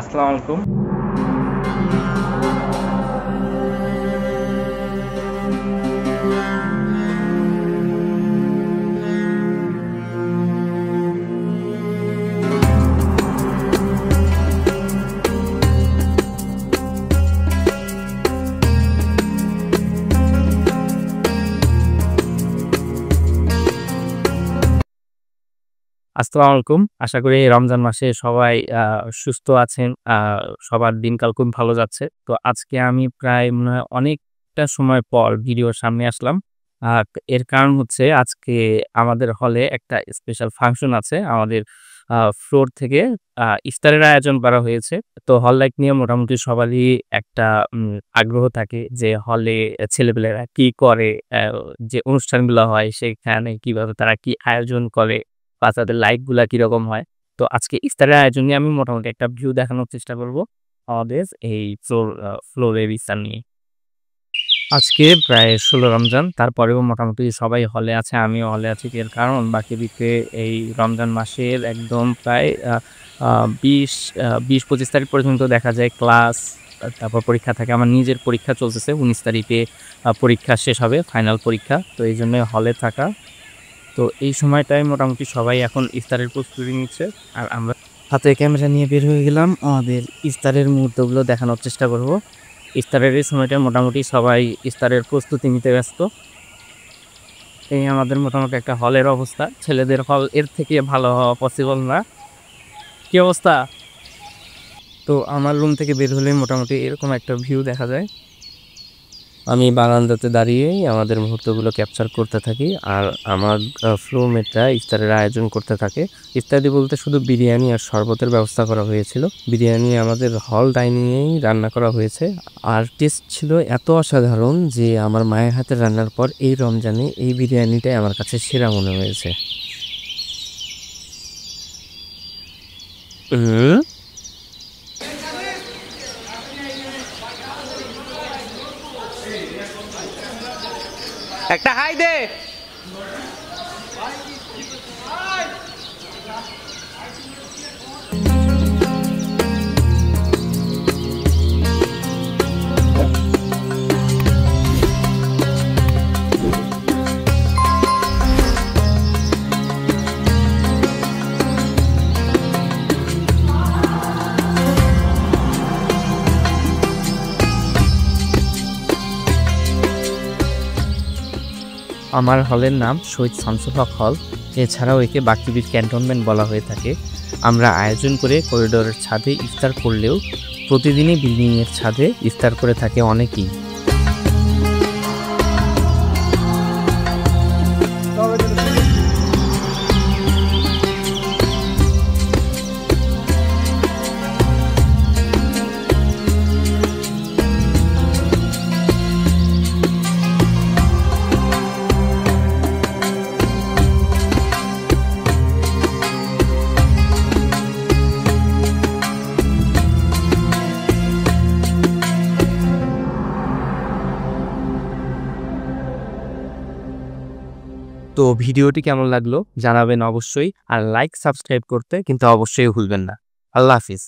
আসসালামু আলাইকুম। আসসালামু আলাইকুম। আশা করি রমজান মাসে সবাই সুস্থ আছেন। সবার দিনকাল খুব ভালো যাচ্ছে। তো আজকে আমি প্রায় মনে হয় অনেকটা সময় পর ভিডিওর সামনে আসলাম। আ এর কারণ হচ্ছে আজকে আমাদের হলে একটা স্পেশাল ফাংশন আছে। আমাদের ফ্লোর থেকে ইফতারের আয়োজন করা হয়েছে। তো হল লাইফ নিয়ে মোটামুটি সবারই একটা আগ্রহ থাকে যে হলে ছেলেপেলেরা কি করে, যে অনুষ্ঠানগুলো হয় সেখানে কিভাবে তারা কি আয়োজন করে বা তাদের লাইফ গুলা কিরকম হয়। তো আজকে ইফতারের আয়োজন নিয়ে আমি মোটামুটি একটা ভিউ দেখানোর চেষ্টা করব আমাদের এই ফ্লোরের ইফতার নিয়ে। আজকে প্রায় ১৬ রমজান। তারপরেও মোটামুটি সবাই হলে আছে, আমিও হলে আছি। এর কারণ বাকি এই রমজান মাসের একদম প্রায় আ আ ২০-২৫ তারিখ পর্যন্ত দেখা যায় ক্লাস, তারপর পরীক্ষা থাকে। আমার নিজের পরীক্ষা চলতেছে। ১৯ তারিখে পরীক্ষা শেষ হবে, ফাইনাল পরীক্ষা। তো এইজন্য হলে থাকা। তো এই সময়টায় মোটামুটি সবাই এখন ইফতারের প্রস্তুতি নিচ্ছে। আর আমরা হাতে ক্যামেরা নিয়ে বের হয়ে গেলাম। আমাদের ইফতারের মুহূর্তগুলো দেখানোর চেষ্টা করব। ইফতারের এই সময়টায় মোটামুটি সবাই ইফতারের প্রস্তুতি নিতে ব্যস্ত। এই আমাদের মোটামুটি একটা হলের অবস্থা। ছেলেদের হল এর থেকে ভালো হওয়া পসিবল না। কি অবস্থা? তো আমার রুম থেকে বের হলেই মোটামুটি এরকম একটা ভিউ দেখা যায়। আমি বারান্দাতে দাঁড়িয়েই আমাদের মুহূর্তগুলো ক্যাপচার করতে থাকি। আর আমার ফ্লোরমেটরা ইফতারের আয়োজন করতে থাকে। ইফতারি বলতে শুধু বিরিয়ানি আর শরবতের ব্যবস্থা করা হয়েছিল। বিরিয়ানি আমাদের হল ডাইনিংয়েই রান্না করা হয়েছে। আর টেস্ট ছিল এত অসাধারণ যে আমার মায়ের হাতের রান্নার পর এই রমজানে এই বিরিয়ানিটাই আমার কাছে সেরা মনে হয়েছে। হুম। একটা হাই দে। আমার হলের নাম শহীদ শামসুল হক হল। এছাড়াও একে বাকৃবির ক্যান্টনমেন্ট বলা হয়ে থাকে। আমরা আয়োজন করে করিডোরের ছাদে ইফতার করলেও প্রতিদিনই বিল্ডিংয়ের ছাদে ইফতার করে থাকে অনেকেই। তো ভিডিওটি কেমন লাগলো জানাবেন অবশ্যই। আর লাইক সাবস্ক্রাইব করতে কিন্তু অবশ্যই ভুলবেন না। আল্লাহ হাফিজ।